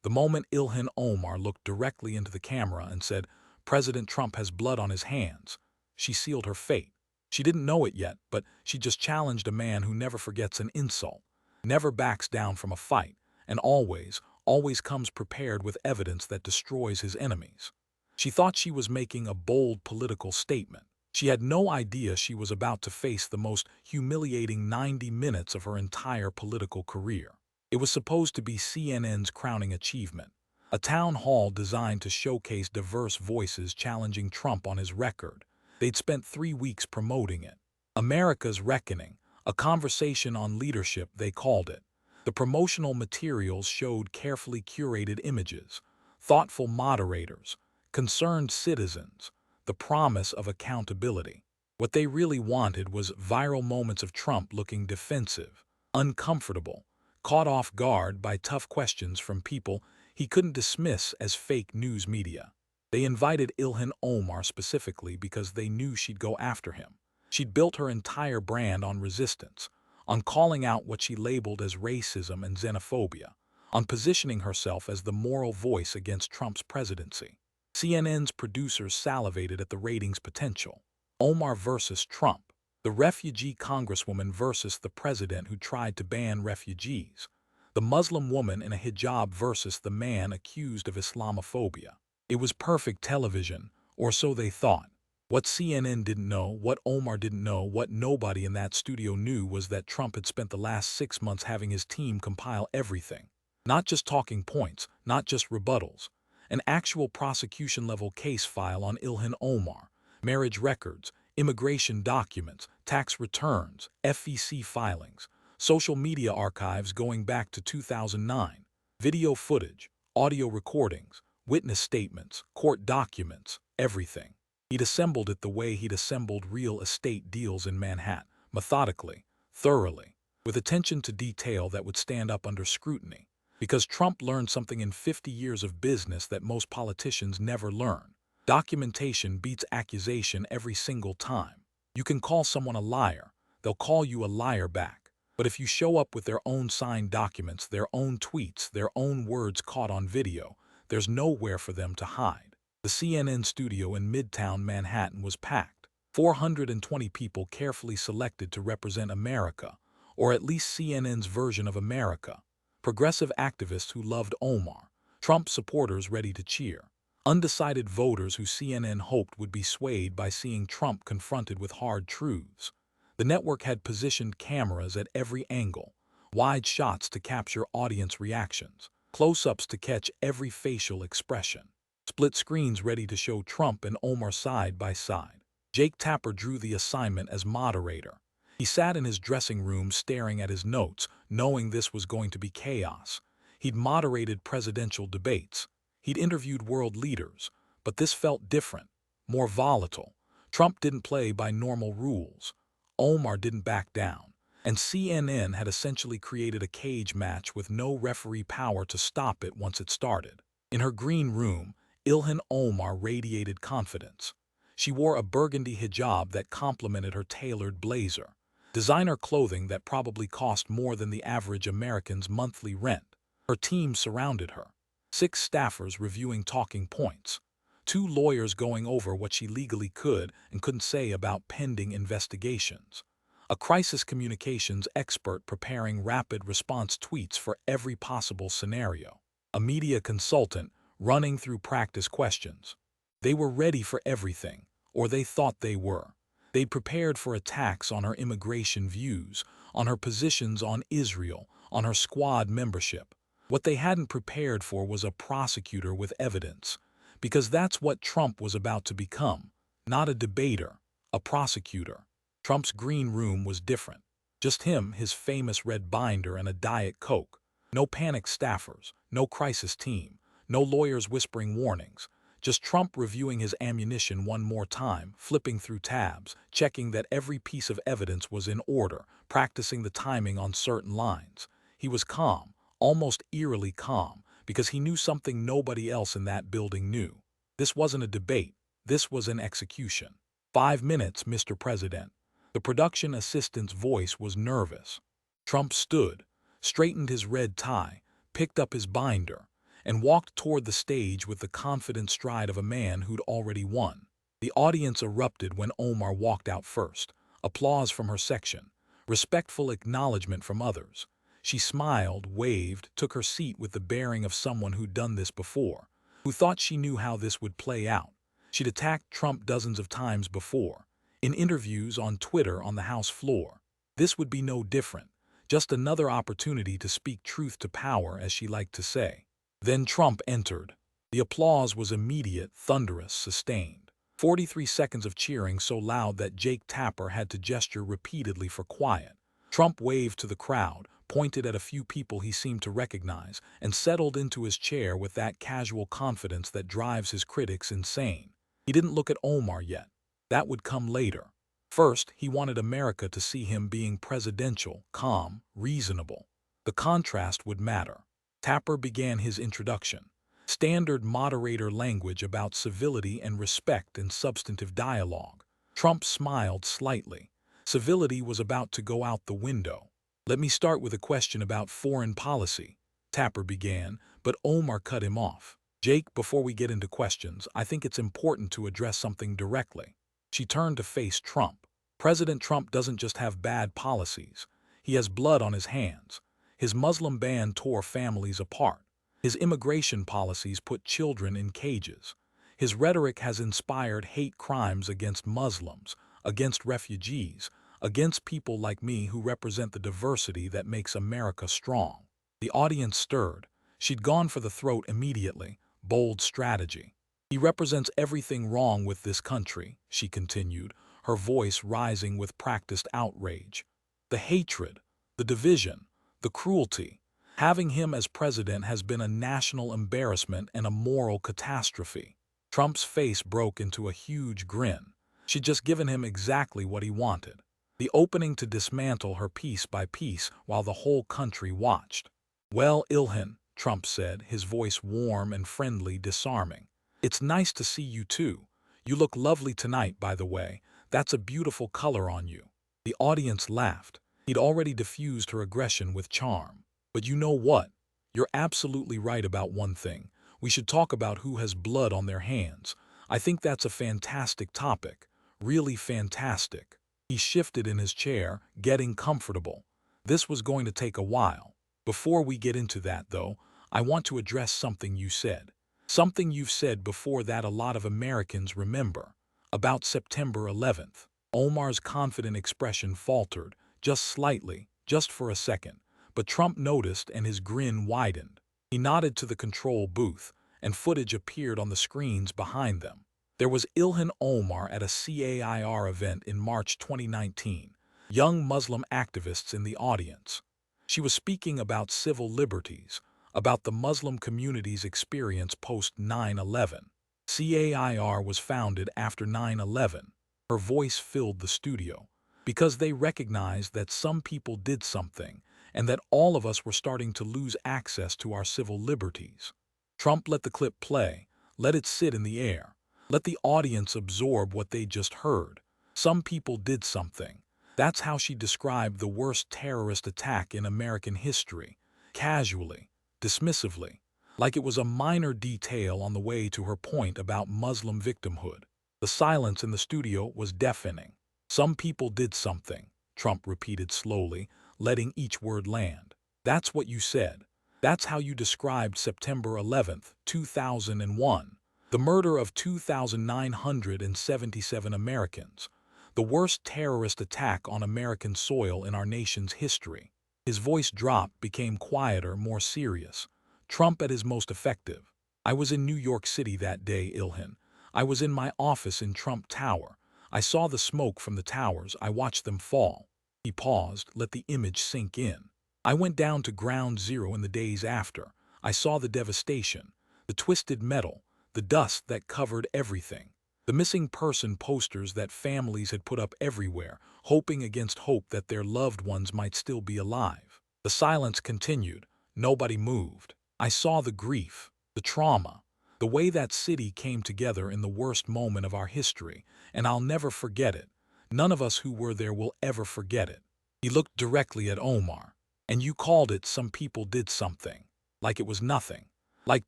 The moment Ilhan Omar looked directly into the camera and said, "President Trump has blood on his hands," she sealed her fate. She didn't know it yet, but she just challenged a man who never forgets an insult, never backs down from a fight, and always comes prepared with evidence that destroys his enemies. She thought she was making a bold political statement. She had no idea she was about to face the most humiliating 90 minutes of her entire political career. It was supposed to be CNN's crowning achievement, a town hall designed to showcase diverse voices challenging Trump on his record. They'd spent 3 weeks promoting it. America's Reckoning, a conversation on leadership, they called it. The promotional materials showed carefully curated images, thoughtful moderators, concerned citizens, the promise of accountability. What they really wanted was viral moments of Trump looking defensive, uncomfortable, caught off guard by tough questions from people he couldn't dismiss as fake news media. They invited Ilhan Omar specifically because they knew she'd go after him. She'd built her entire brand on resistance, on calling out what she labeled as racism and xenophobia, on positioning herself as the moral voice against Trump's presidency. CNN's producers salivated at the ratings potential. Omar versus Trump, the refugee congresswoman versus the president who tried to ban refugees, the Muslim woman in a hijab versus the man accused of Islamophobia. It was perfect television, or so they thought. What CNN didn't know, what Omar didn't know, what nobody in that studio knew was that Trump had spent the last 6 months having his team compile everything. Not just talking points, not just rebuttals. An actual prosecution-level case file on Ilhan Omar, marriage records, immigration documents, tax returns, FEC filings, social media archives going back to 2009, video footage, audio recordings, witness statements, court documents, everything. He'd assembled it the way he'd assembled real estate deals in Manhattan, methodically, thoroughly, with attention to detail that would stand up under scrutiny. Because Trump learned something in 50 years of business that most politicians never learn. Documentation beats accusation every single time. You can call someone a liar, they'll call you a liar back. But if you show up with their own signed documents, their own tweets, their own words caught on video, there's nowhere for them to hide. The CNN studio in Midtown Manhattan was packed. 420 people carefully selected to represent America, or at least CNN's version of America. Progressive activists who loved Omar, Trump supporters ready to cheer, undecided voters who CNN hoped would be swayed by seeing Trump confronted with hard truths. The network had positioned cameras at every angle, wide shots to capture audience reactions, close-ups to catch every facial expression, split screens ready to show Trump and Omar side by side. Jake Tapper drew the assignment as moderator. He sat in his dressing room staring at his notes, knowing this was going to be chaos. He'd moderated presidential debates. He'd interviewed world leaders. But this felt different, more volatile. Trump didn't play by normal rules. Omar didn't back down. And CNN had essentially created a cage match with no referee power to stop it once it started. In her green room, Ilhan Omar radiated confidence. She wore a burgundy hijab that complemented her tailored blazer. Designer clothing that probably cost more than the average American's monthly rent. Her team surrounded her. 6 staffers reviewing talking points. 2 lawyers going over what she legally could and couldn't say about pending investigations. A crisis communications expert preparing rapid response tweets for every possible scenario. A media consultant running through practice questions. They were ready for everything, or they thought they were. They'd prepared for attacks on her immigration views, on her positions on Israel, on her squad membership. What they hadn't prepared for was a prosecutor with evidence, because that's what Trump was about to become, not a debater, a prosecutor. Trump's green room was different. Just him, his famous red binder, and a Diet Coke. No panic staffers, no crisis team, no lawyers whispering warnings. Just Trump reviewing his ammunition one more time, flipping through tabs, checking that every piece of evidence was in order, practicing the timing on certain lines. He was calm, almost eerily calm, because he knew something nobody else in that building knew. This wasn't a debate. This was an execution. 5 minutes, Mr. President. The production assistant's voice was nervous. Trump stood, straightened his red tie, picked up his binder, and walked toward the stage with the confident stride of a man who'd already won. The audience erupted when Omar walked out first. Applause from her section. Respectful acknowledgement from others. She smiled, waved, took her seat with the bearing of someone who'd done this before, who thought she knew how this would play out. She'd attacked Trump dozens of times before, in interviews, on Twitter, on the House floor. This would be no different, just another opportunity to speak truth to power, as she liked to say. Then Trump entered. The applause was immediate, thunderous, sustained. 43 seconds of cheering so loud that Jake Tapper had to gesture repeatedly for quiet. Trump waved to the crowd, pointed at a few people he seemed to recognize, and settled into his chair with that casual confidence that drives his critics insane. He didn't look at Omar yet. That would come later. First, he wanted America to see him being presidential, calm, reasonable. The contrast would matter. Tapper began his introduction. Standard moderator language about civility and respect in substantive dialogue. Trump smiled slightly. Civility was about to go out the window. "Let me start with a question about foreign policy," Tapper began, but Omar cut him off. "Jake, before we get into questions, I think it's important to address something directly." She turned to face Trump. President Trump doesn't just have bad policies. He has blood on his hands. His Muslim ban tore families apart. His immigration policies put children in cages. His rhetoric has inspired hate crimes against Muslims, against refugees, against people like me who represent the diversity that makes America strong. The audience stirred. She'd gone for the throat immediately. Bold strategy. "He represents everything wrong with this country," she continued, her voice rising with practiced outrage. "The hatred, the division, the cruelty. Having him as president has been a national embarrassment and a moral catastrophe." Trump's face broke into a huge grin. She'd just given him exactly what he wanted. The opening to dismantle her piece by piece while the whole country watched. "Well, Ilhan," Trump said, his voice warm and friendly, disarming. "It's nice to see you too. You look lovely tonight, by the way. That's a beautiful color on you." The audience laughed. He'd already diffused her aggression with charm. "But you know what? You're absolutely right about one thing. We should talk about who has blood on their hands. I think that's a fantastic topic. Really fantastic." He shifted in his chair, getting comfortable. "This was going to take a while. Before we get into that, though, I want to address something you said. Something you've said before that a lot of Americans remember. About September 11th. Omar's confident expression faltered, just slightly, just for a second. But Trump noticed and his grin widened. He nodded to the control booth, and footage appeared on the screens behind them. There was Ilhan Omar at a CAIR event in March 2019. Young Muslim activists in the audience. She was speaking about civil liberties, about the Muslim community's experience post 9/11. CAIR was founded after 9/11. Her voice filled the studio. Because they recognized that some people did something, and that all of us were starting to lose access to our civil liberties. Trump let the clip play, let it sit in the air, let the audience absorb what they just heard. Some people did something. That's how she described the worst terrorist attack in American history, casually, dismissively, like it was a minor detail on the way to her point about Muslim victimhood. The silence in the studio was deafening. "Some people did something," Trump repeated slowly, letting each word land. "That's what you said. That's how you described September 11th, 2001. The murder of 2,977 Americans. The worst terrorist attack on American soil in our nation's history." His voice dropped, became quieter, more serious. Trump at his most effective. "I was in New York City that day, Ilhan. I was in my office in Trump Tower. I saw the smoke from the towers. I watched them fall." He paused, let the image sink in. "I went down to Ground Zero in the days after. I saw the devastation, the twisted metal, the dust that covered everything, the missing person posters that families had put up everywhere, hoping against hope that their loved ones might still be alive." The silence continued. Nobody moved. "I saw the grief, the trauma, the way that city came together in the worst moment of our history, and I'll never forget it. None of us who were there will ever forget it." He looked directly at Omar. "And you called it 'some people did something,' like it was nothing. Like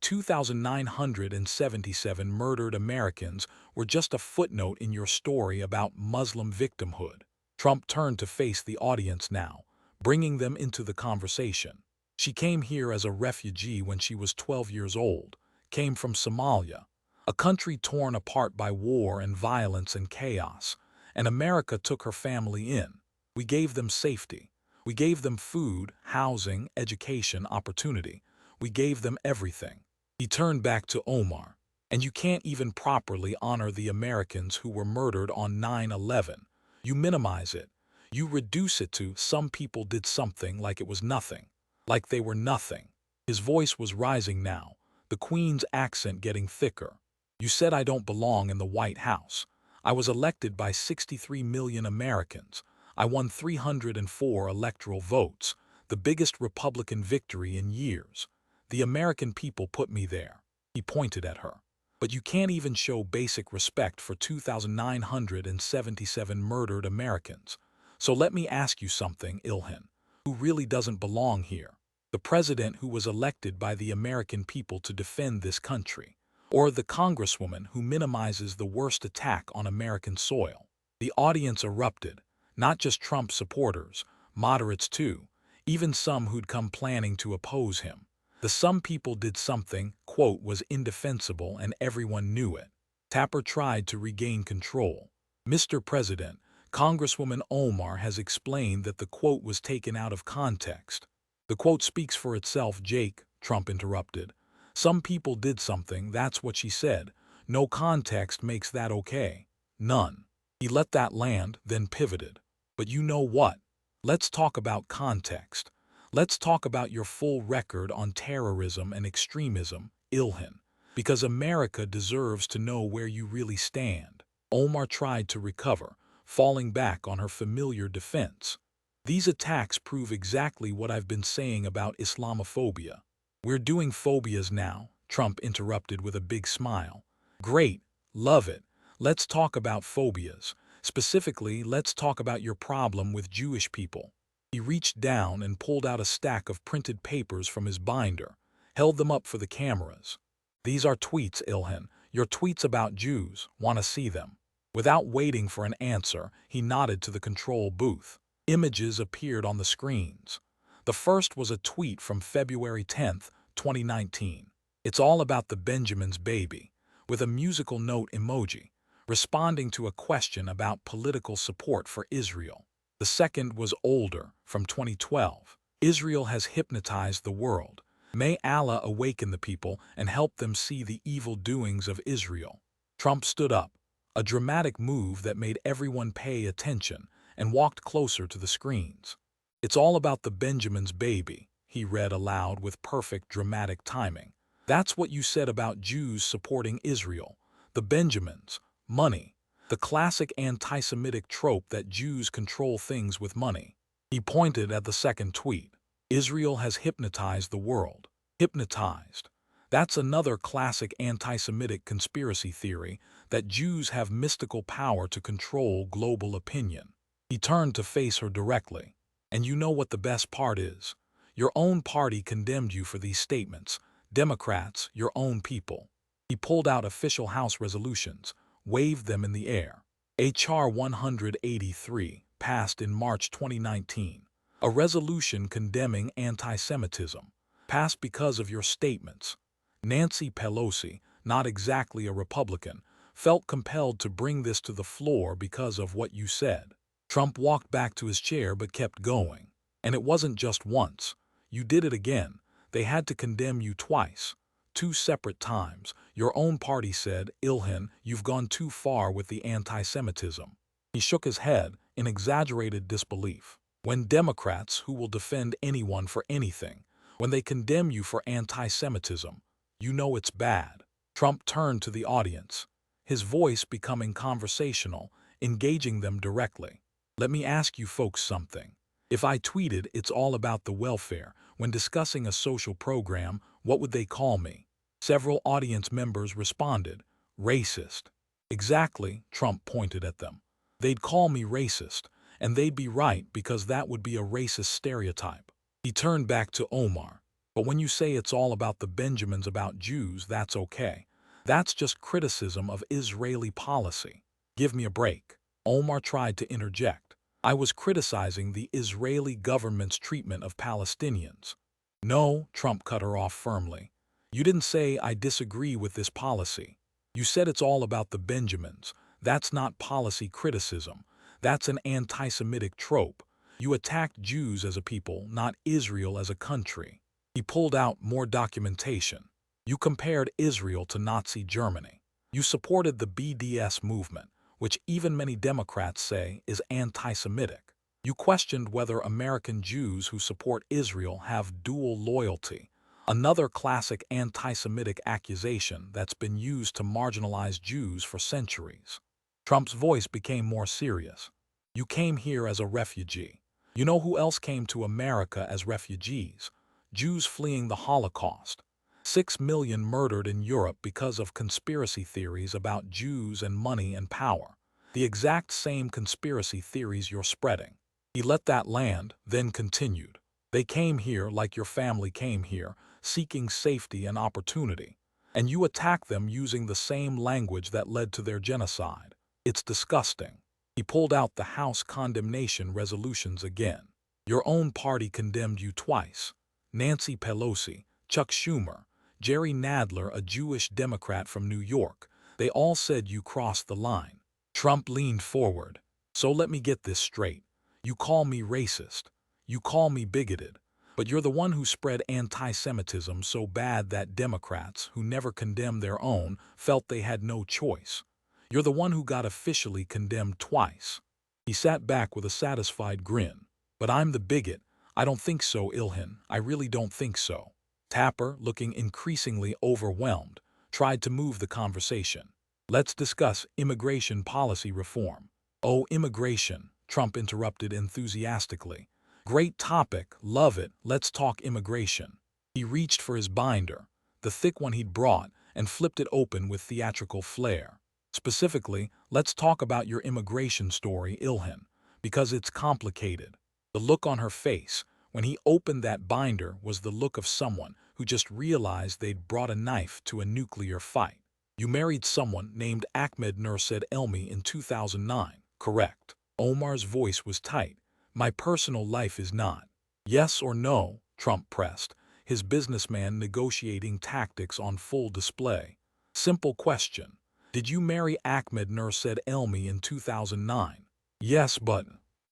2,977 murdered Americans were just a footnote in your story about Muslim victimhood. Trump turned to face the audience now, bringing them into the conversation. She came here as a refugee when she was 12 years old, came from Somalia, a country torn apart by war and violence and chaos, and America took her family in. We gave them safety. We gave them food, housing, education, opportunity. We gave them everything. He turned back to Omar. And you can't even properly honor the Americans who were murdered on 9/11. You minimize it. You reduce it to some people did something like it was nothing. Like they were nothing. His voice was rising now, the Queen's accent getting thicker. You said I don't belong in the White House. I was elected by 63 million Americans. I won 304 electoral votes, the biggest Republican victory in years. The American people put me there. He pointed at her. But you can't even show basic respect for 2,977 murdered Americans. So let me ask you something, Ilhan, who really doesn't belong here. The president who was elected by the American people to defend this country, or the congresswoman who minimizes the worst attack on American soil. The audience erupted, not just Trump supporters, moderates too, even some who'd come planning to oppose him. The some people did something, quote, was indefensible and everyone knew it. Tapper tried to regain control. Mr. President, Congresswoman Omar has explained that the quote was taken out of context. The quote speaks for itself, Jake, Trump interrupted. Some people did something, that's what she said. No context makes that okay. None. He let that land, then pivoted. But you know what? Let's talk about context. Let's talk about your full record on terrorism and extremism, Ilhan, because America deserves to know where you really stand. Omar tried to recover, falling back on her familiar defense. These attacks prove exactly what I've been saying about Islamophobia. We're doing phobias now, Trump interrupted with a big smile. Great, love it. Let's talk about phobias. Specifically, let's talk about your problem with Jewish people. He reached down and pulled out a stack of printed papers from his binder, held them up for the cameras. These are tweets, Ilhan. Your tweets about Jews. Want to see them? Without waiting for an answer, he nodded to the control booth. Images appeared on the screens. The first was a tweet from February 10th, 2019. It's all about the Benjamin's baby, with a musical note emoji, responding to a question about political support for Israel. The second was older, from 2012. Israel has hypnotized the world. May Allah awaken the people and help them see the evil doings of Israel. Trump stood up, a dramatic move that made everyone pay attention, and walked closer to the screens. It's all about the Benjamin's baby, he read aloud with perfect dramatic timing. That's what you said about Jews supporting Israel. The Benjamins, money. The classic anti-Semitic trope that Jews control things with money. He pointed at the second tweet. Israel has hypnotized the world. Hypnotized. That's another classic anti-Semitic conspiracy theory that Jews have mystical power to control global opinion. He turned to face her directly. And you know what the best part is? Your own party condemned you for these statements. Democrats, your own people. He pulled out official House resolutions, waved them in the air. H.R. 183, passed in March 2019. A resolution condemning anti-Semitism, passed because of your statements. Nancy Pelosi, not exactly a Republican, felt compelled to bring this to the floor because of what you said. Trump walked back to his chair but kept going. And it wasn't just once. You did it again. They had to condemn you twice. 2 separate times. Your own party said, Ilhan, you've gone too far with the anti-Semitism. He shook his head in exaggerated disbelief. When Democrats, who will defend anyone for anything, when they condemn you for anti-Semitism, you know it's bad. Trump turned to the audience, his voice becoming conversational, engaging them directly. Let me ask you folks something. If I tweeted it's all about the welfare when discussing a social program, what would they call me? Several audience members responded, racist. Exactly, Trump pointed at them. They'd call me racist, and they'd be right because that would be a racist stereotype. He turned back to Omar. But when you say it's all about the Benjamins about Jews, that's okay. That's just criticism of Israeli policy. Give me a break. Omar tried to interject. I was criticizing the Israeli government's treatment of Palestinians. No, Trump cut her off firmly. You didn't say I disagree with this policy. You said it's all about the Benjamins. That's not policy criticism. That's an anti-Semitic trope. You attacked Jews as a people, not Israel as a country. He pulled out more documentation. You compared Israel to Nazi Germany. You supported the BDS movement, which even many Democrats say is anti-Semitic. You questioned whether American Jews who support Israel have dual loyalty, another classic anti-Semitic accusation that's been used to marginalize Jews for centuries. Trump's voice became more serious. You came here as a refugee. You know who else came to America as refugees? Jews fleeing the Holocaust. 6 million murdered in Europe because of conspiracy theories about Jews and money and power. The exact same conspiracy theories you're spreading. He let that land, then continued. They came here like your family came here, seeking safety and opportunity. And you attack them using the same language that led to their genocide. It's disgusting. He pulled out the House condemnation resolutions again. Your own party condemned you twice. Nancy Pelosi, Chuck Schumer, Jerry Nadler, a Jewish Democrat from New York. They all said you crossed the line. Trump leaned forward. So let me get this straight. You call me racist. You call me bigoted. But you're the one who spread anti-Semitism so bad that Democrats, who never condemned their own, felt they had no choice. You're the one who got officially condemned twice. He sat back with a satisfied grin. But I'm the bigot. I don't think so, Ilhan. I really don't think so. Tapper, looking increasingly overwhelmed, tried to move the conversation. Let's discuss immigration policy reform. Oh, immigration, Trump interrupted enthusiastically. Great topic, love it, let's talk immigration. He reached for his binder, the thick one he'd brought, and flipped it open with theatrical flair. Specifically, let's talk about your immigration story, Ilhan, because it's complicated. The look on her face, when he opened that binder, was the look of someone who just realized they'd brought a knife to a nuclear fight. You married someone named Ahmed Nursid Elmi in 2009, correct? Omar's voice was tight. My personal life is not. Yes or no, Trump pressed, his businessman negotiating tactics on full display. Simple question. Did you marry Ahmed Nursid Elmi in 2009? Yes, but...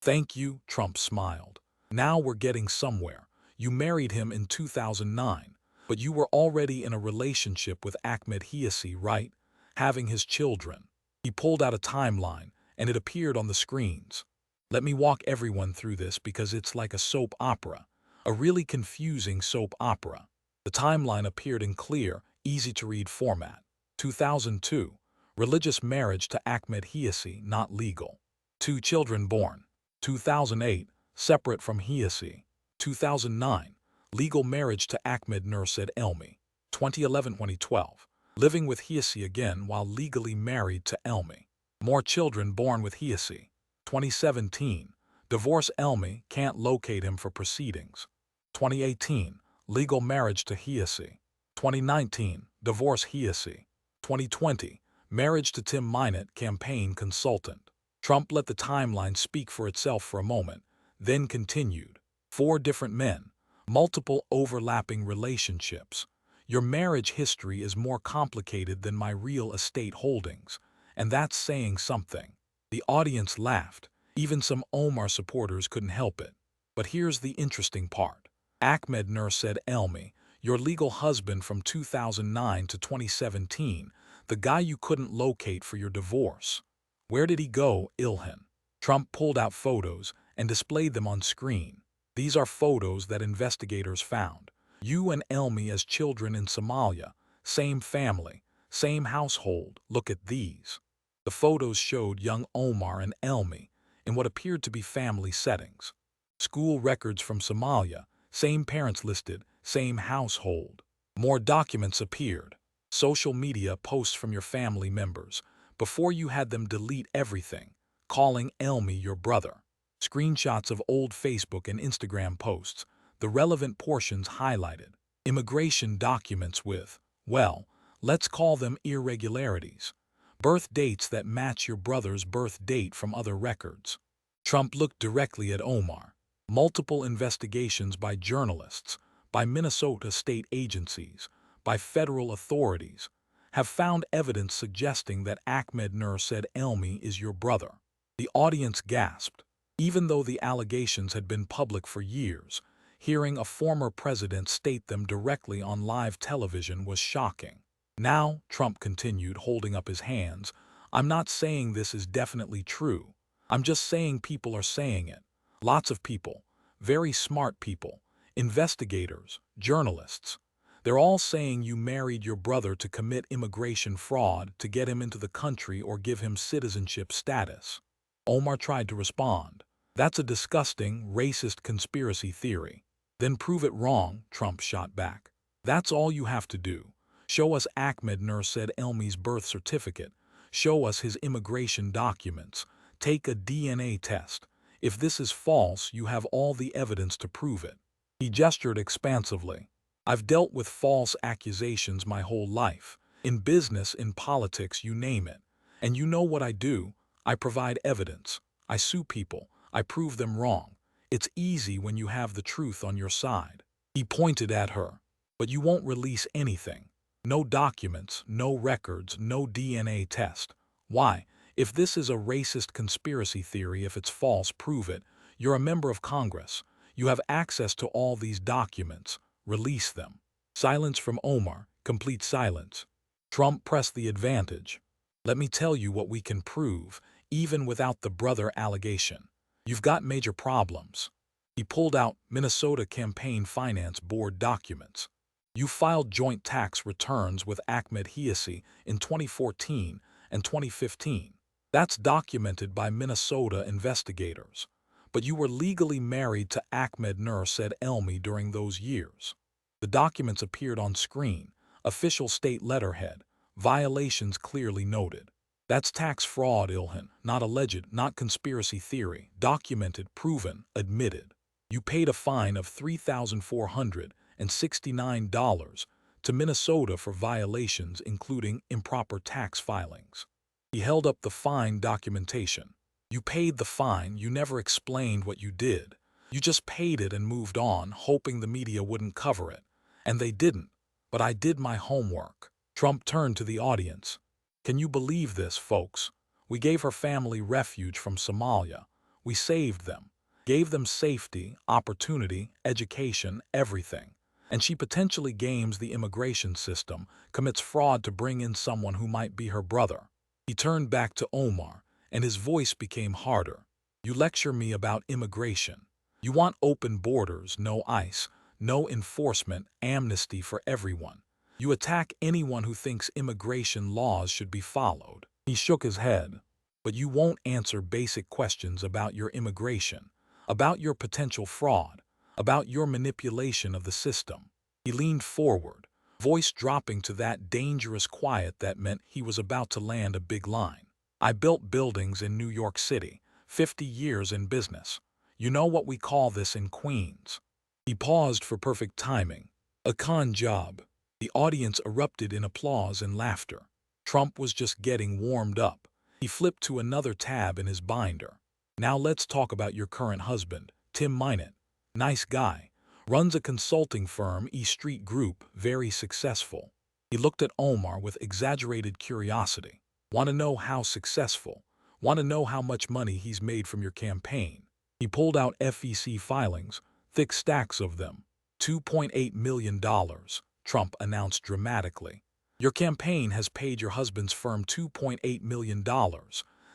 Thank you, Trump smiled. Now we're getting somewhere. You married him in 2009, but you were already in a relationship with Ahmed Hiasi, right? Having his children. He pulled out a timeline, and it appeared on the screens. Let me walk everyone through this because it's like a soap opera, a really confusing soap opera. The timeline appeared in clear, easy-to-read format. 2002, religious marriage to Ahmed Hiasi not legal. 2 children born. 2008, separate from Hiasi. 2009, legal marriage to Ahmed Nursid Elmi. 2011-2012, living with Hiasi again while legally married to Elmi. More children born with Hiasi. 2017, divorce Elmi, can't locate him for proceedings. 2018, legal marriage to Hiasi. 2019, divorce Hiasi. 2020, marriage to Tim Minott, campaign consultant. Trump let the timeline speak for itself for a moment, then continued. 4 different men, multiple overlapping relationships. Your marriage history is more complicated than my real estate holdings, and that's saying something. The audience laughed. Even some Omar supporters couldn't help it. But here's the interesting part. Ahmed Nursid Elmi, your legal husband from 2009 to 2017, the guy you couldn't locate for your divorce. Where did he go, Ilhan? Trump pulled out photos and displayed them on screen. These are photos that investigators found. You and Elmi as children in Somalia, same family, same household. Look at these. The photos showed young Omar and Elmi in what appeared to be family settings. School records from Somalia, same parents listed, same household. More documents appeared. Social media posts from your family members, before you had them delete everything, calling Elmi your brother. Screenshots of old Facebook and Instagram posts, the relevant portions highlighted. Immigration documents with, well, let's call them irregularities. Birth dates that match your brother's birth date from other records. Trump looked directly at Omar. Multiple investigations by journalists, by Minnesota state agencies, by federal authorities, have found evidence suggesting that Ahmed Nur said Elmi is your brother. The audience gasped. Even though the allegations had been public for years, hearing a former president state them directly on live television was shocking. Now, Trump continued, holding up his hands, I'm not saying this is definitely true. I'm just saying people are saying it. Lots of people, very smart people, investigators, journalists. They're all saying you married your brother to commit immigration fraud to get him into the country or give him citizenship status. Omar tried to respond. That's a disgusting, racist conspiracy theory. Then prove it wrong, Trump shot back. That's all you have to do. Show us Ahmed Nur said Elmi's birth certificate. Show us his immigration documents. Take a DNA test. If this is false, you have all the evidence to prove it. He gestured expansively. I've dealt with false accusations my whole life. In business, in politics, you name it. And you know what I do? I provide evidence. I sue people. I prove them wrong. It's easy when you have the truth on your side. He pointed at her. But you won't release anything. No documents, no records, no DNA test. Why? If this is a racist conspiracy theory, if it's false, prove it. You're a member of Congress. You have access to all these documents. Release them. Silence from Omar, complete silence. Trump pressed the advantage. Let me tell you what we can prove, even without the brother allegation. You've got major problems. He pulled out Minnesota Campaign Finance Board documents. You filed joint tax returns with Ahmed Hiasi in 2014 and 2015. That's documented by Minnesota investigators. But you were legally married to Ahmed Nur said Elmi during those years. The documents appeared on screen, official state letterhead, violations clearly noted. That's tax fraud, Ilhan, not alleged, not conspiracy theory, documented, proven, admitted. You paid a fine of $3,469 to Minnesota for violations including improper tax filings. He held up the fine documentation. You paid the fine, you never explained what you did. You just paid it and moved on, hoping the media wouldn't cover it. And they didn't. But I did my homework. Trump turned to the audience. Can you believe this, folks? We gave her family refuge from Somalia. We saved them, gave them safety, opportunity, education, everything. And she potentially games the immigration system, commits fraud to bring in someone who might be her brother. He turned back to Omar, and his voice became harder. You lecture me about immigration. You want open borders, no ICE, no enforcement, amnesty for everyone. You attack anyone who thinks immigration laws should be followed. He shook his head. But you won't answer basic questions about your immigration, about your potential fraud, about your manipulation of the system. He leaned forward, voice dropping to that dangerous quiet that meant he was about to land a big line. I built buildings in New York City, 50 years in business. You know what we call this in Queens. He paused for perfect timing. A con job. The audience erupted in applause and laughter. Trump was just getting warmed up. He flipped to another tab in his binder. Now let's talk about your current husband, Tim Minett. Nice guy. Runs a consulting firm, E Street Group, very successful. He looked at Omar with exaggerated curiosity. Want to know how successful? Want to know how much money he's made from your campaign? He pulled out FEC filings, thick stacks of them. $2.8 million, Trump announced dramatically. Your campaign has paid your husband's firm $2.8 million.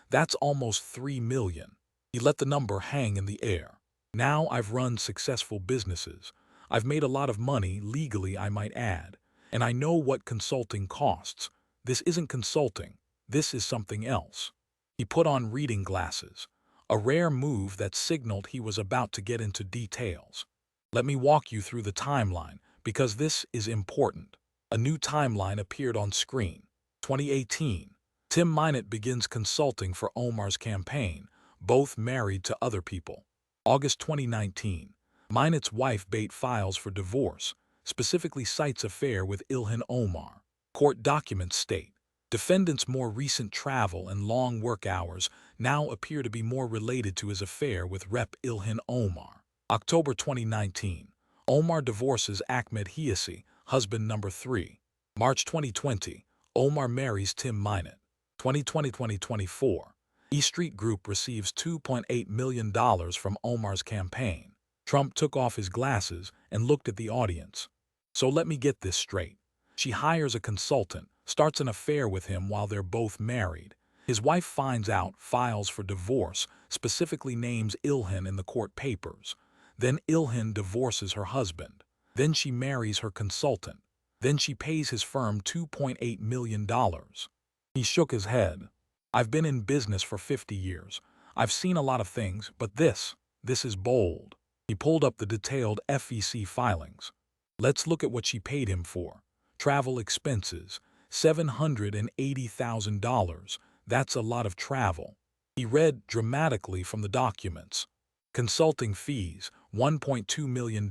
That's almost $3 million. He let the number hang in the air. Now I've run successful businesses. I've made a lot of money, legally I might add. And I know what consulting costs. This isn't consulting. This is something else. He put on reading glasses, a rare move that signaled he was about to get into details. Let me walk you through the timeline, because this is important. A new timeline appeared on screen. 2018. Tim Minett begins consulting for Omar's campaign, both married to other people. August 2019. Minett's wife Bate files for divorce. specifically cites affair with Ilhan Omar. Court documents state, defendant's more recent travel and long work hours now appear to be more related to his affair with Rep. Ilhan Omar. October 2019, Omar divorces Ahmed Hiasi, husband number 3. March 2020, Omar marries Tim Minot. 2020-2024, E Street Group receives $2.8 million from Omar's campaign. Trump took off his glasses and looked at the audience. So let me get this straight. She hires a consultant, starts an affair with him while they're both married. His wife finds out, files for divorce, specifically names Ilhan in the court papers. Then Ilhan divorces her husband. Then she marries her consultant. Then she pays his firm $2.8 million. He shook his head. I've been in business for 50 years. I've seen a lot of things, but this is bold. He pulled up the detailed FEC filings. Let's look at what she paid him for. Travel expenses, $780,000. That's a lot of travel. He read dramatically from the documents. Consulting fees, $1.2 million.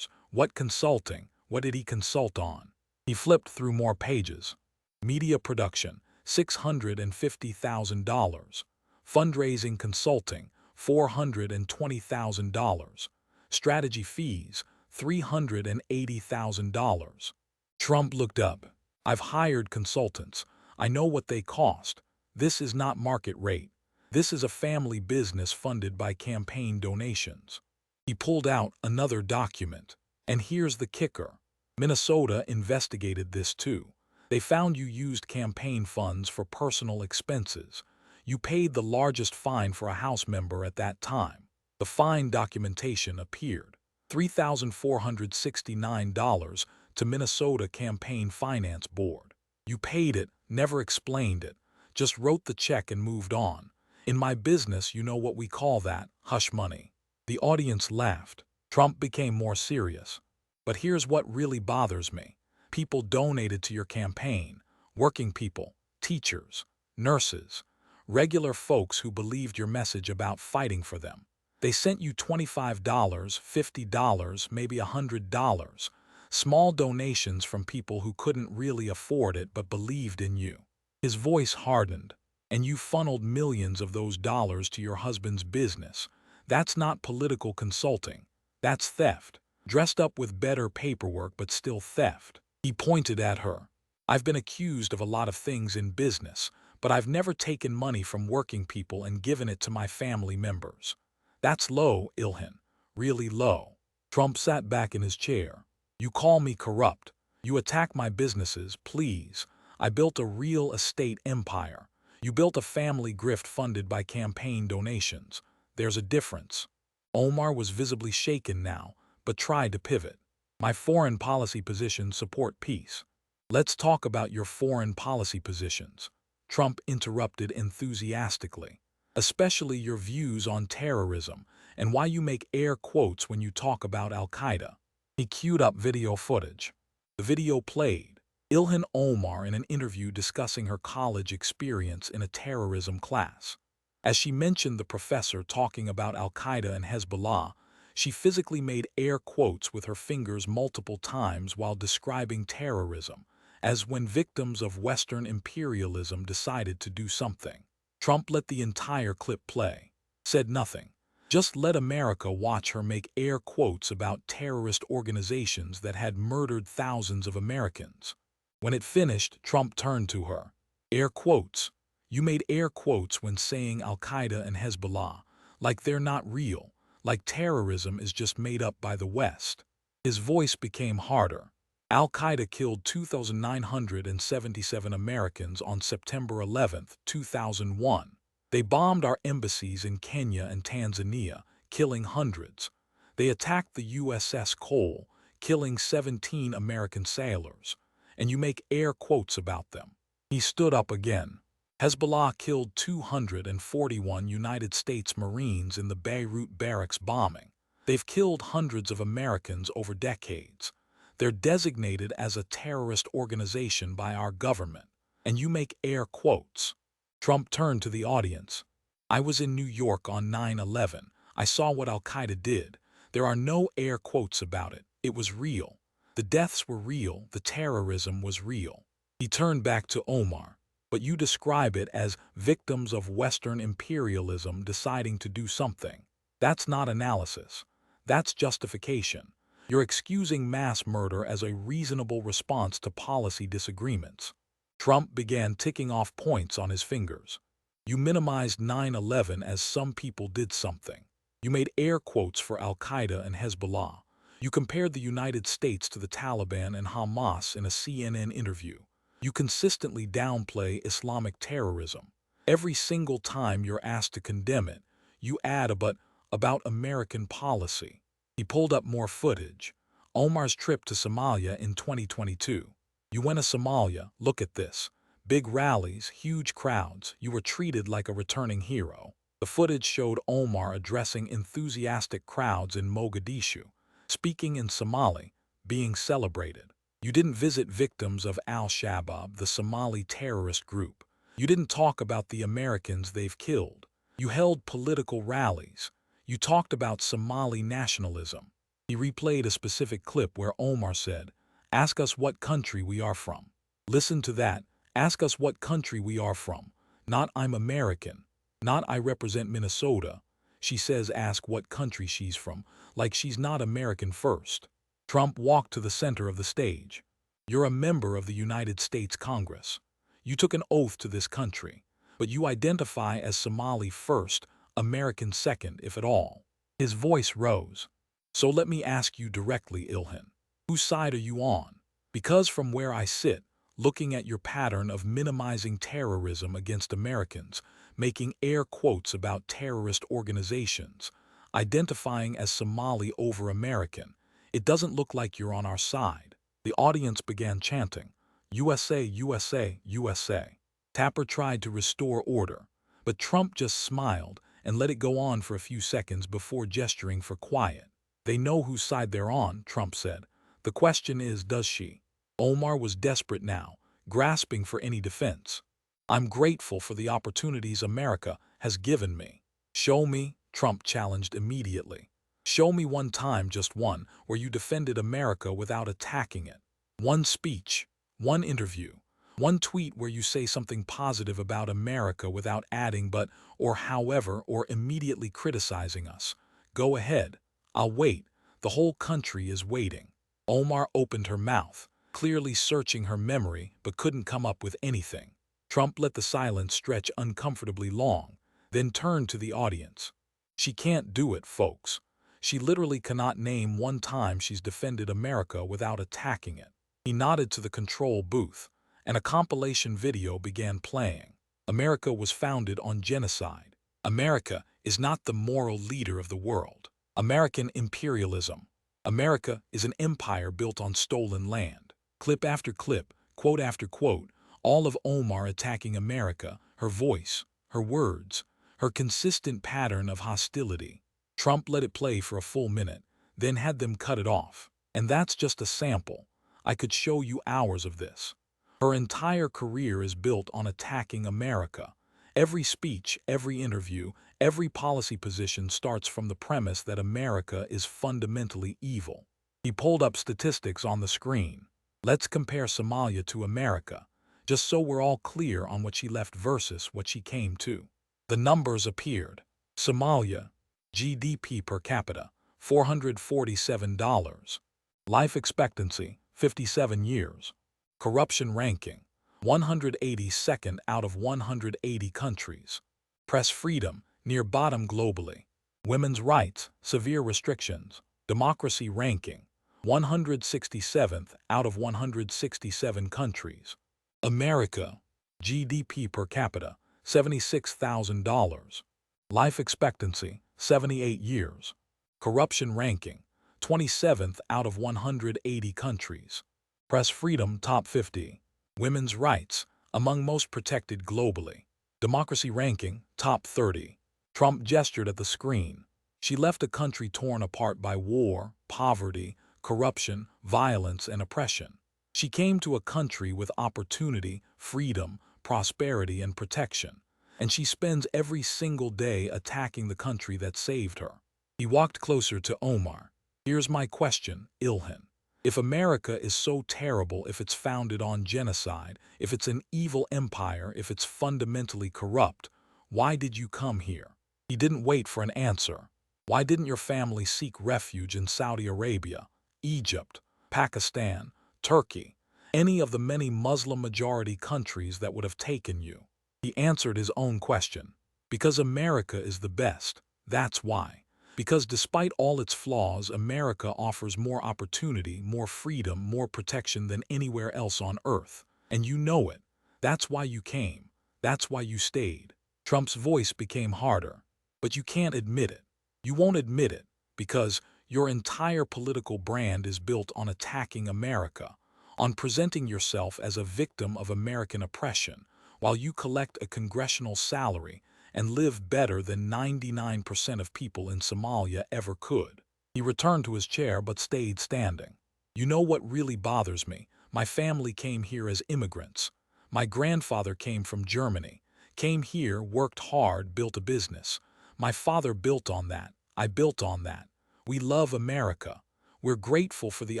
What consulting? What did he consult on? He flipped through more pages. Media production, $650,000. Fundraising consulting, $420,000. Strategy fees, $380,000. Trump looked up. I've hired consultants. I know what they cost. This is not market rate. This is a family business funded by campaign donations. He pulled out another document. And here's the kicker. Minnesota investigated this too. They found you used campaign funds for personal expenses. You paid the largest fine for a House member at that time. The fine documentation appeared. $3,469 to Minnesota Campaign Finance Board. You paid it, never explained it, just wrote the check and moved on. In my business, you know what we call that, hush money. The audience laughed. Trump became more serious. But here's what really bothers me. People donated to your campaign, working people, teachers, nurses, regular folks who believed your message about fighting for them. They sent you $25, $50, maybe $100, small donations from people who couldn't really afford it but believed in you. His voice hardened, and you funneled millions of those dollars to your husband's business. That's not political consulting. That's theft, dressed up with better paperwork but still theft. He pointed at her. I've been accused of a lot of things in business, but I've never taken money from working people and given it to my family members. That's low, Ilhan. Really low. Trump sat back in his chair. You call me corrupt. You attack my businesses, please. I built a real estate empire. You built a family grift funded by campaign donations. There's a difference. Omar was visibly shaken now, but tried to pivot. My foreign policy positions support peace. Let's talk about your foreign policy positions. Trump interrupted enthusiastically. Especially your views on terrorism and why you make air quotes when you talk about Al-Qaeda. He queued up video footage. The video played. Ilhan Omar in an interview discussing her college experience in a terrorism class. As she mentioned the professor talking about Al-Qaeda and Hezbollah, she physically made air quotes with her fingers multiple times while describing terrorism, as when victims of Western imperialism decided to do something. Trump let the entire clip play, said nothing, just let America watch her make air quotes about terrorist organizations that had murdered thousands of Americans. When it finished, Trump turned to her. Air quotes. You made air quotes when saying Al-Qaeda and Hezbollah, like they're not real, like terrorism is just made up by the West. His voice became harder. Al-Qaeda killed 2,977 Americans on September 11, 2001. They bombed our embassies in Kenya and Tanzania, killing hundreds. They attacked the USS Cole, killing 17 American sailors. And you make air quotes about them. He stood up again. Hezbollah killed 241 United States Marines in the Beirut barracks bombing. They've killed hundreds of Americans over decades. They're designated as a terrorist organization by our government, and you make air quotes. Trump turned to the audience. I was in New York on 9/11. I saw what Al-Qaeda did. There are no air quotes about it. It was real. The deaths were real, the terrorism was real. He turned back to Omar. But you describe it as victims of Western imperialism deciding to do something. That's not analysis. That's justification. You're excusing mass murder as a reasonable response to policy disagreements. Trump began ticking off points on his fingers. You minimized 9/11 as some people did something. You made air quotes for Al-Qaeda and Hezbollah. You compared the United States to the Taliban and Hamas in a CNN interview. You consistently downplay Islamic terrorism. Every single time you're asked to condemn it, you add a "but" about American policy. He pulled up more footage. Omar's trip to Somalia in 2022. You went to Somalia, look at this. Big rallies, huge crowds. You were treated like a returning hero. The footage showed Omar addressing enthusiastic crowds in Mogadishu, speaking in Somali, being celebrated. You didn't visit victims of al-Shabaab, the Somali terrorist group. You didn't talk about the Americans they've killed. You held political rallies. You talked about Somali nationalism. He replayed a specific clip where Omar said, "Ask us what country we are from." Listen to that. Ask us what country we are from. Not "I'm American." Not "I represent Minnesota." She says ask what country she's from, like she's not American first. Trump walked to the center of the stage. You're a member of the United States Congress. You took an oath to this country, but you identify as Somali first, American second, if at all. His voice rose. So let me ask you directly, Ilhan. Whose side are you on? Because from where I sit, looking at your pattern of minimizing terrorism against Americans, making air quotes about terrorist organizations, identifying as Somali over American, it doesn't look like you're on our side. The audience began chanting, USA, USA, USA. Tapper tried to restore order, but Trump just smiled and let it go on for a few seconds before gesturing for quiet. They know whose side they're on, Trump said. The question is, does she? Omar was desperate now, grasping for any defense. I'm grateful for the opportunities America has given me. Show me, Trump challenged immediately. Show me one time, just one, where you defended America without attacking it. One speech, one interview, one tweet where you say something positive about America without adding "but" or "however" or immediately criticizing us. Go ahead. I'll wait. The whole country is waiting. Omar opened her mouth, clearly searching her memory, but couldn't come up with anything. Trump let the silence stretch uncomfortably long, then turned to the audience. She can't do it, folks. She literally cannot name one time she's defended America without attacking it. He nodded to the control booth, and a compilation video began playing. America was founded on genocide. America is not the moral leader of the world. American imperialism. America is an empire built on stolen land. Clip after clip, quote after quote, all of Omar attacking America, her voice, her words, her consistent pattern of hostility. Trump let it play for a full minute, then had them cut it off. And that's just a sample. I could show you hours of this. Her entire career is built on attacking America. Every speech, every interview, every policy position starts from the premise that America is fundamentally evil. He pulled up statistics on the screen. Let's compare Somalia to America, just so we're all clear on what she left versus what she came to. The numbers appeared. Somalia, GDP per capita, $447. Life expectancy, 57 years. Corruption ranking, 182nd out of 180 countries. Press freedom, near bottom globally. Women's rights, severe restrictions. Democracy ranking, 167th out of 167 countries. America, GDP per capita, $76,000. Life expectancy, 78 years. Corruption ranking, 27th out of 180 countries. Press freedom top 50. Women's rights, among most protected globally. Democracy ranking, top 30. Trump gestured at the screen. She left a country torn apart by war, poverty, corruption, violence, and oppression. She came to a country with opportunity, freedom, prosperity, and protection. And she spends every single day attacking the country that saved her. He walked closer to Omar. Here's my question, Ilhan. If America is so terrible, if it's founded on genocide, if it's an evil empire, if it's fundamentally corrupt, why did you come here? He didn't wait for an answer. Why didn't your family seek refuge in Saudi Arabia, Egypt, Pakistan, Turkey, any of the many Muslim-majority countries that would have taken you? He answered his own question. Because America is the best, that's why. Because despite all its flaws, America offers more opportunity, more freedom, more protection than anywhere else on earth. And you know it. That's why you came. That's why you stayed. Trump's voice became harder. But you can't admit it. You won't admit it because your entire political brand is built on attacking America, on presenting yourself as a victim of American oppression, while you collect a congressional salary and live better than 99% of people in Somalia ever could. He returned to his chair but stayed standing. You know what really bothers me? My family came here as immigrants. My grandfather came from Germany, came here, worked hard, built a business. My father built on that. I built on that. We love America. We're grateful for the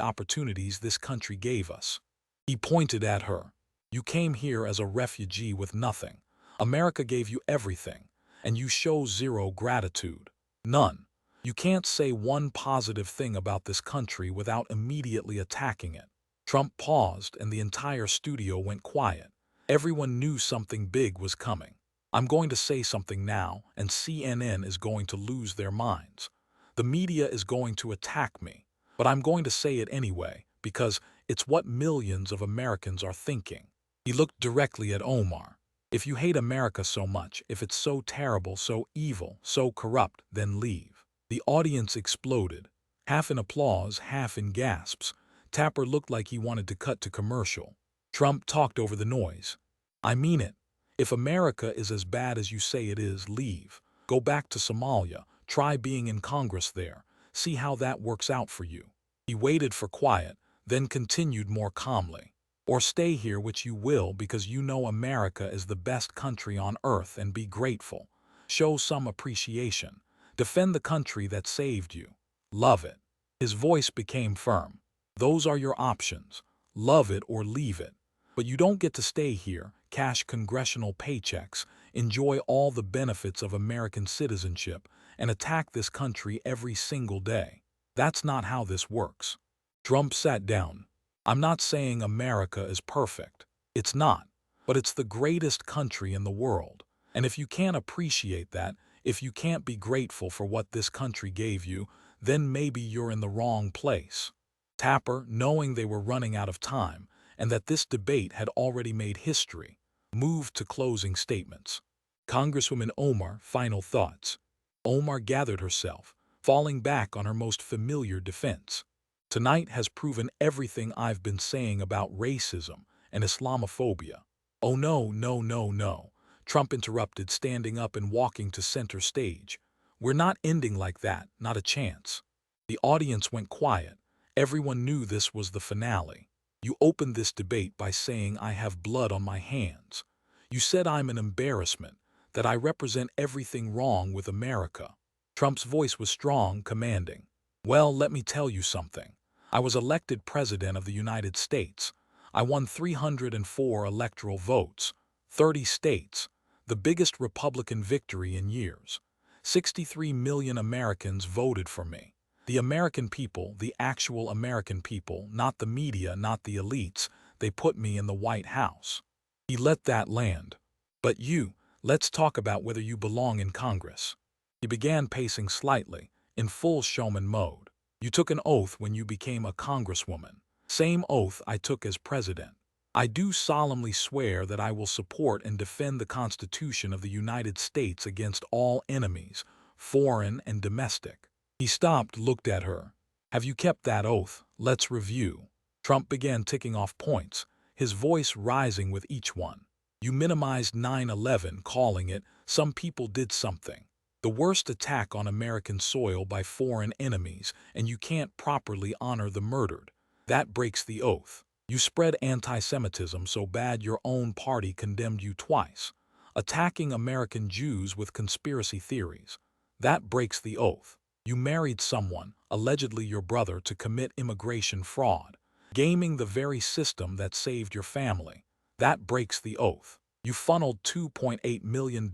opportunities this country gave us. He pointed at her. You came here as a refugee with nothing. America gave you everything, and you show zero gratitude. None. You can't say one positive thing about this country without immediately attacking it. Trump paused, and the entire studio went quiet. Everyone knew something big was coming. I'm going to say something now, and CNN is going to lose their minds. The media is going to attack me, but I'm going to say it anyway, because it's what millions of Americans are thinking. He looked directly at Omar. If you hate America so much, if it's so terrible, so evil, so corrupt, then leave. The audience exploded, half in applause, half in gasps. Tapper looked like he wanted to cut to commercial. Trump talked over the noise. I mean it. If America is as bad as you say it is, leave. Go back to Somalia. Try being in Congress there. See how that works out for you. He waited for quiet, then continued more calmly. Or stay here, which you will, because you know America is the best country on earth, and be grateful. Show some appreciation. Defend the country that saved you. Love it. His voice became firm. Those are your options. Love it or leave it. But you don't get to stay here, cash congressional paychecks, enjoy all the benefits of American citizenship, and attack this country every single day. That's not how this works. Trump sat down. I'm not saying America is perfect. It's not. But it's the greatest country in the world. And if you can't appreciate that, if you can't be grateful for what this country gave you, then maybe you're in the wrong place. Tapper, knowing they were running out of time, and that this debate had already made history, moved to closing statements. Congresswoman Omar, final thoughts. Omar gathered herself, falling back on her most familiar defense. Tonight has proven everything I've been saying about racism and Islamophobia. Oh no, no, no, no, Trump interrupted, standing up and walking to center stage. We're not ending like that, not a chance. The audience went quiet. Everyone knew this was the finale. You opened this debate by saying I have blood on my hands. You said I'm an embarrassment, that I represent everything wrong with America. Trump's voice was strong, commanding. Well, let me tell you something. I was elected President of the United States. I won 304 electoral votes, 30 states, the biggest Republican victory in years. 63 million Americans voted for me. The American people, the actual American people, not the media, not the elites, they put me in the White House. He let that land. But you, let's talk about whether you belong in Congress. He began pacing slightly, in full showman mode. You took an oath when you became a congresswoman. Same oath I took as president. I do solemnly swear that I will support and defend the Constitution of the United States against all enemies, foreign and domestic. He stopped, looked at her. Have you kept that oath? Let's review. Trump began ticking off points, his voice rising with each one. You minimized 9/11, calling it, some people did something. The worst attack on American soil by foreign enemies, and you can't properly honor the murdered. That breaks the oath. You spread anti-Semitism so bad your own party condemned you twice. Attacking American Jews with conspiracy theories. That breaks the oath. You married someone, allegedly your brother, to commit immigration fraud, gaming the very system that saved your family. That breaks the oath. You funneled $2.8 million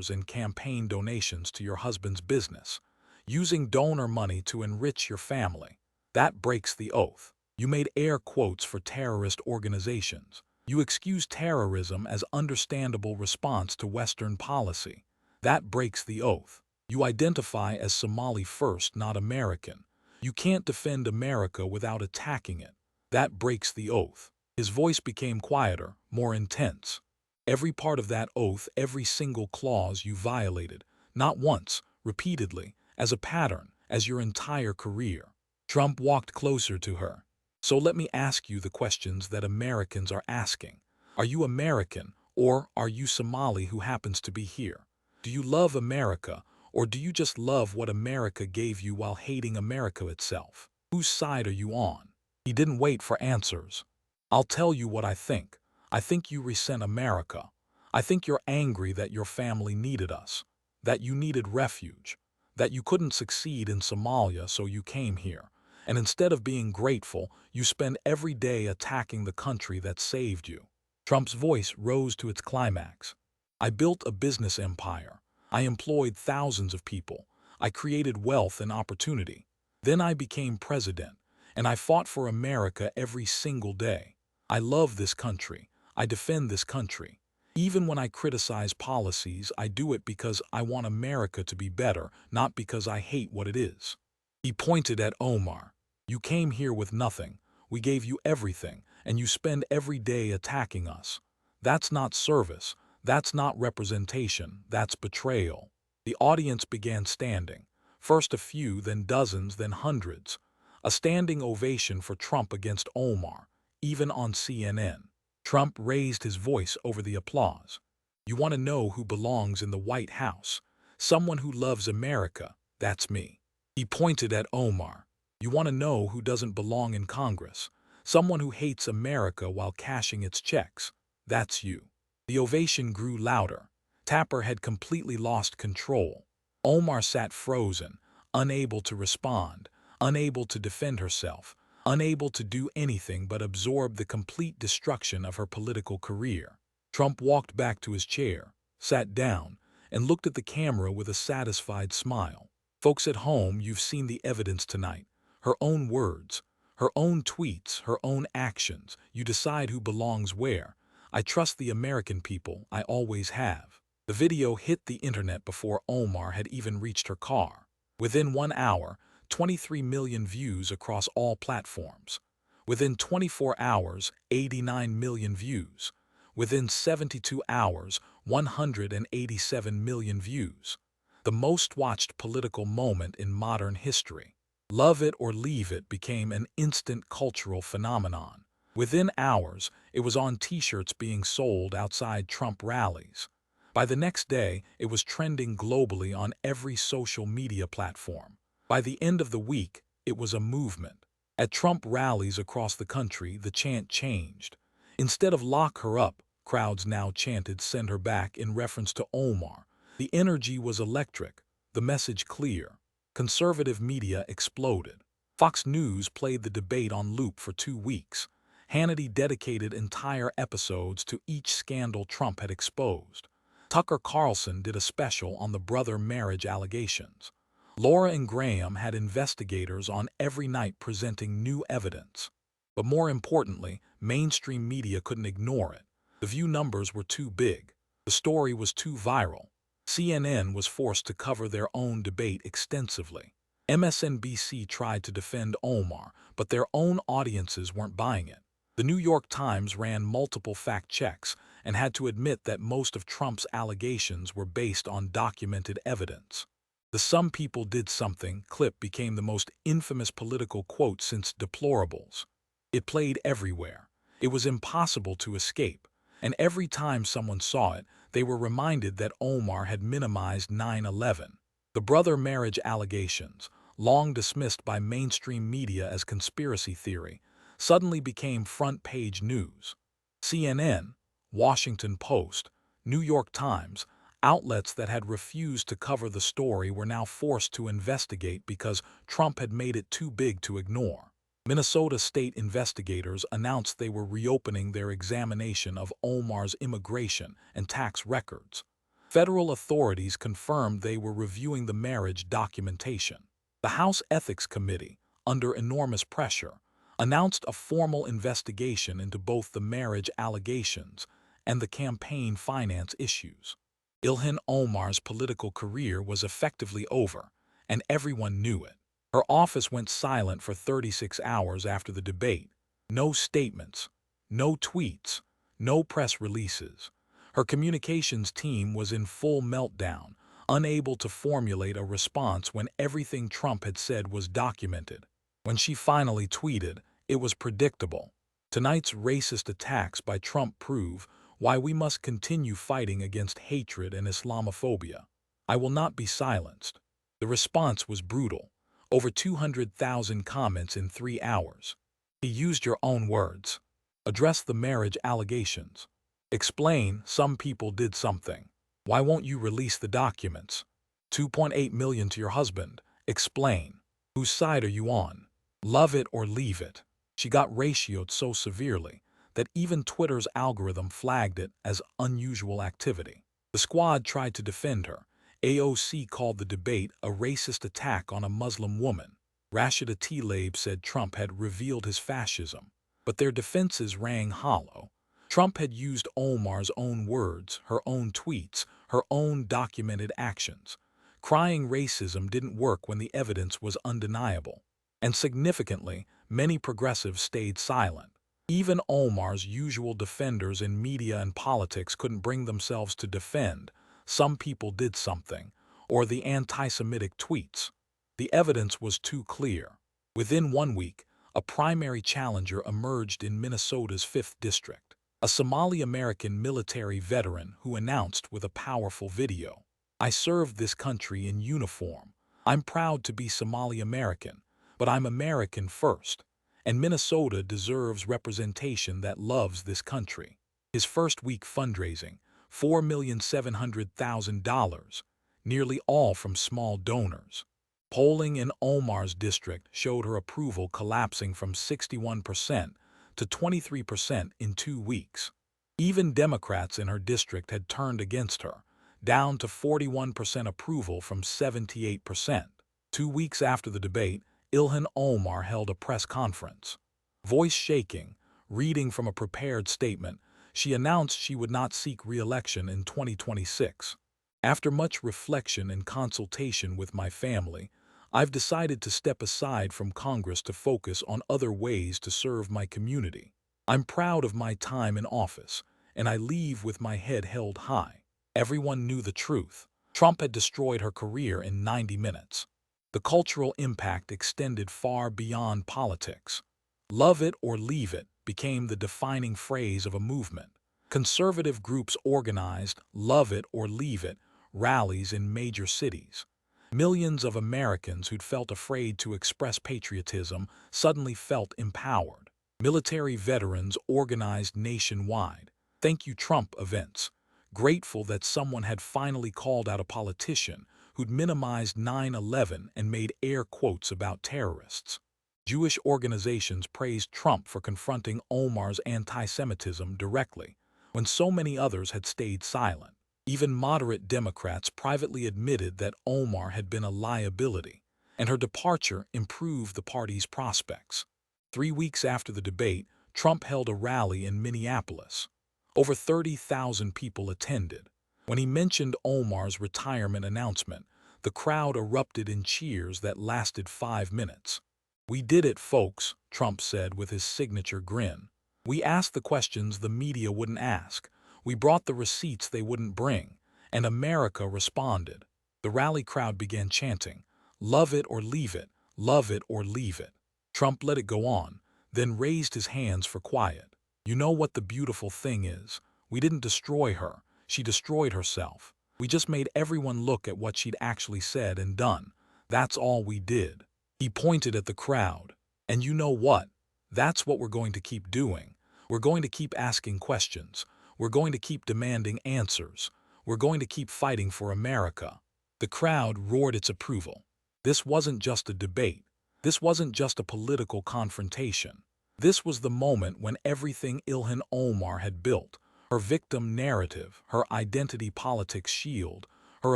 in campaign donations to your husband's business, using donor money to enrich your family. That breaks the oath. You made air quotes for terrorist organizations. You excused terrorism as understandable response to Western policy. That breaks the oath. You identify as Somali first, not American. You can't defend America without attacking it. That breaks the oath. His voice became quieter, more intense. Every part of that oath, every single clause you violated, not once, repeatedly, as a pattern, as your entire career. Trump walked closer to her. So let me ask you the questions that Americans are asking. Are you American, or are you Somali who happens to be here? Do you love America, or do you just love what America gave you while hating America itself? Whose side are you on? He didn't wait for answers. I'll tell you what I think. I think you resent America. I think you're angry that your family needed us, that you needed refuge, that you couldn't succeed in Somalia, so you came here. And instead of being grateful, you spend every day attacking the country that saved you. Trump's voice rose to its climax. I built a business empire. I employed thousands of people. I created wealth and opportunity. Then I became president, and I fought for America every single day. I love this country. I defend this country. Even when I criticize policies, I do it because I want America to be better, not because I hate what it is. He pointed at Omar. You came here with nothing. We gave you everything, and you spend every day attacking us. That's not service. That's not representation. That's betrayal. The audience began standing. First a few, then dozens, then hundreds. A standing ovation for Trump against Omar, even on CNN. Trump raised his voice over the applause. You want to know who belongs in the White House? Someone who loves America. That's me. He pointed at Omar. You want to know who doesn't belong in Congress? Someone who hates America while cashing its checks. That's you. The ovation grew louder. Tapper had completely lost control. Omar sat frozen, unable to respond, unable to defend herself, unable to do anything but absorb the complete destruction of her political career. Trump walked back to his chair, sat down, and looked at the camera with a satisfied smile. Folks at home, you've seen the evidence tonight. Her own words, her own tweets, her own actions. You decide who belongs where. I trust the American people, I always have. The video hit the internet before Omar had even reached her car. Within 1 hour, 23 million views across all platforms. Within 24 hours, 89 million views. Within 72 hours, 187 million views. The most watched political moment in modern history. Love It or Leave It became an instant cultural phenomenon. Within hours, it was on t-shirts being sold outside Trump rallies. By the next day, it was trending globally on every social media platform. By the end of the week, it was a movement. At Trump rallies across the country, the chant changed. Instead of "lock her up," crowds now chanted "send her back" in reference to Omar. The energy was electric, the message clear. Conservative media exploded. Fox News played the debate on loop for 2 weeks. Hannity dedicated entire episodes to each scandal Trump had exposed. Tucker Carlson did a special on the brother marriage allegations. Laura and Graham had investigators on every night presenting new evidence. But more importantly, mainstream media couldn't ignore it. The view numbers were too big. The story was too viral. CNN was forced to cover their own debate extensively. MSNBC tried to defend Omar, but their own audiences weren't buying it. The New York Times ran multiple fact checks and had to admit that most of Trump's allegations were based on documented evidence. The "some people did something" clip became the most infamous political quote since deplorables. It played everywhere. It was impossible to escape. And every time someone saw it, they were reminded that Omar had minimized 9/11. The brother marriage allegations, long dismissed by mainstream media as conspiracy theory, suddenly became front-page news. CNN, Washington Post, New York Times, Outlets that had refused to cover the story were now forced to investigate because Trump had made it too big to ignore. Minnesota state investigators announced they were reopening their examination of Omar's immigration and tax records. Federal authorities confirmed they were reviewing the marriage documentation. The House Ethics Committee, under enormous pressure, announced a formal investigation into both the marriage allegations and the campaign finance issues. Ilhan Omar's political career was effectively over, and everyone knew it. Her office went silent for 36 hours after the debate. No statements, no tweets, no press releases. Her communications team was in full meltdown, unable to formulate a response when everything Trump had said was documented. When she finally tweeted, it was predictable. Tonight's racist attacks by Trump prove why we must continue fighting against hatred and Islamophobia. I will not be silenced. The response was brutal. Over 200,000 comments in 3 hours. He used your own words. Address the marriage allegations. Explain some people did something. Why won't you release the documents? 2.8 million to your husband. Explain. Whose side are you on? Love it or leave it. She got ratioed so severely that even Twitter's algorithm flagged it as unusual activity. The squad tried to defend her. AOC called the debate a racist attack on a Muslim woman. Rashida Tlaib said Trump had revealed his fascism. But their defenses rang hollow. Trump had used Omar's own words, her own tweets, her own documented actions. Crying racism didn't work when the evidence was undeniable. And significantly, many progressives stayed silent. Even Omar's usual defenders in media and politics couldn't bring themselves to defend "some people did something" or the anti-Semitic tweets. The evidence was too clear. Within 1 week, a primary challenger emerged in Minnesota's 5th District. A Somali-American military veteran who announced with a powerful video, "I served this country in uniform. I'm proud to be Somali-American, but I'm American first, and Minnesota deserves representation that loves this country." His first week fundraising, $4,700,000, nearly all from small donors. Polling in Omar's district showed her approval collapsing from 61% to 23% in 2 weeks. Even Democrats in her district had turned against her, down to 41% approval from 78%. 2 weeks after the debate, Ilhan Omar held a press conference. Voice shaking, reading from a prepared statement, she announced she would not seek re-election in 2026. "After much reflection and consultation with my family, I've decided to step aside from Congress to focus on other ways to serve my community. I'm proud of my time in office, and I leave with my head held high." Everyone knew the truth. Trump had destroyed her career in 90 minutes. The cultural impact extended far beyond politics. "Love it or leave it" became the defining phrase of a movement. Conservative groups organized "Love it or leave it" rallies in major cities. Millions of Americans who'd felt afraid to express patriotism suddenly felt empowered. Military veterans organized nationwide "Thank You Trump" events, grateful that someone had finally called out a politician who'd minimized 9/11 and made air quotes about terrorists. Jewish organizations praised Trump for confronting Omar's anti-Semitism directly, when so many others had stayed silent. Even moderate Democrats privately admitted that Omar had been a liability, and her departure improved the party's prospects. 3 weeks after the debate, Trump held a rally in Minneapolis. Over 30,000 people attended. When he mentioned Omar's retirement announcement, the crowd erupted in cheers that lasted 5 minutes. "We did it, folks," Trump said with his signature grin. "We asked the questions the media wouldn't ask. We brought the receipts they wouldn't bring. And America responded." The rally crowd began chanting, "Love it or leave it, love it or leave it." Trump let it go on, then raised his hands for quiet. "You know what the beautiful thing is? We didn't destroy her. She destroyed herself. We just made everyone look at what she'd actually said and done. That's all we did." He pointed at the crowd. "And you know what? That's what we're going to keep doing. We're going to keep asking questions. We're going to keep demanding answers. We're going to keep fighting for America." The crowd roared its approval. This wasn't just a debate. This wasn't just a political confrontation. This was the moment when everything Ilhan Omar had built, her victim narrative, her identity politics shield, her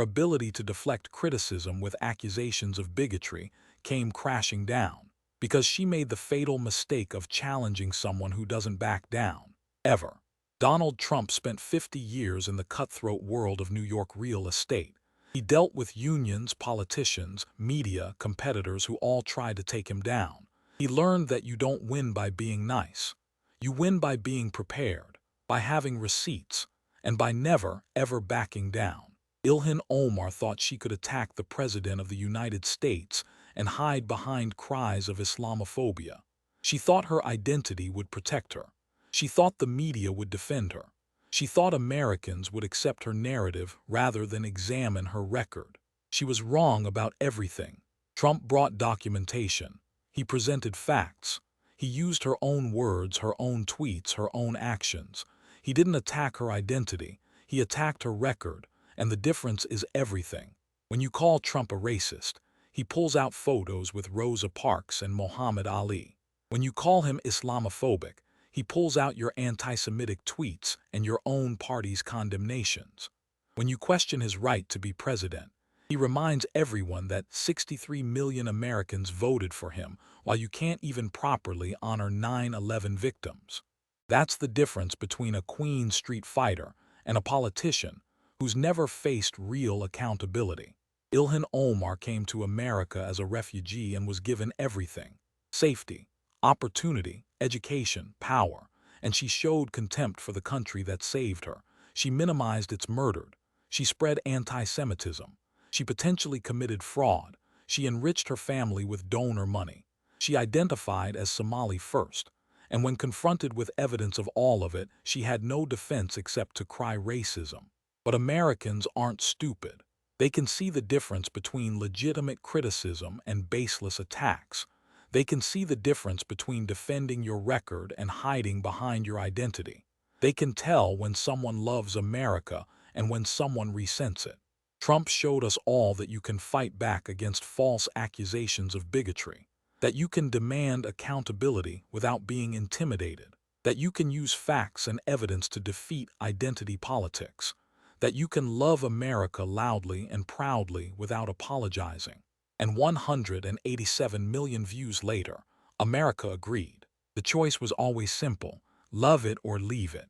ability to deflect criticism with accusations of bigotry, came crashing down. Because she made the fatal mistake of challenging someone who doesn't back down, ever. Donald Trump spent 50 years in the cutthroat world of New York real estate. He dealt with unions, politicians, media, competitors who all tried to take him down. He learned that you don't win by being nice. You win by being prepared, by having receipts, and by never, ever backing down. Ilhan Omar thought she could attack the President of the United States and hide behind cries of Islamophobia. She thought her identity would protect her. She thought the media would defend her. She thought Americans would accept her narrative rather than examine her record. She was wrong about everything. Trump brought documentation. He presented facts. He used her own words, her own tweets, her own actions. He didn't attack her identity. He attacked her record, and the difference is everything. When you call Trump a racist, he pulls out photos with Rosa Parks and Muhammad Ali. When you call him Islamophobic, he pulls out your anti-Semitic tweets and your own party's condemnations. When you question his right to be president, he reminds everyone that 63 million Americans voted for him while you can't even properly honor 9/11 victims. That's the difference between a Queen Street fighter and a politician who's never faced real accountability. Ilhan Omar came to America as a refugee and was given everything: safety, opportunity, education, power, and she showed contempt for the country that saved her. She minimized its murder. She spread anti-Semitism. She potentially committed fraud. She enriched her family with donor money. She identified as Somali first, and when confronted with evidence of all of it, she had no defense except to cry racism. But Americans aren't stupid. They can see the difference between legitimate criticism and baseless attacks. They can see the difference between defending your record and hiding behind your identity. They can tell when someone loves America and when someone resents it. Trump showed us all that you can fight back against false accusations of bigotry, that you can demand accountability without being intimidated, that you can use facts and evidence to defeat identity politics, that you can love America loudly and proudly without apologizing. And 187 million views later, America agreed. The choice was always simple: love it or leave it.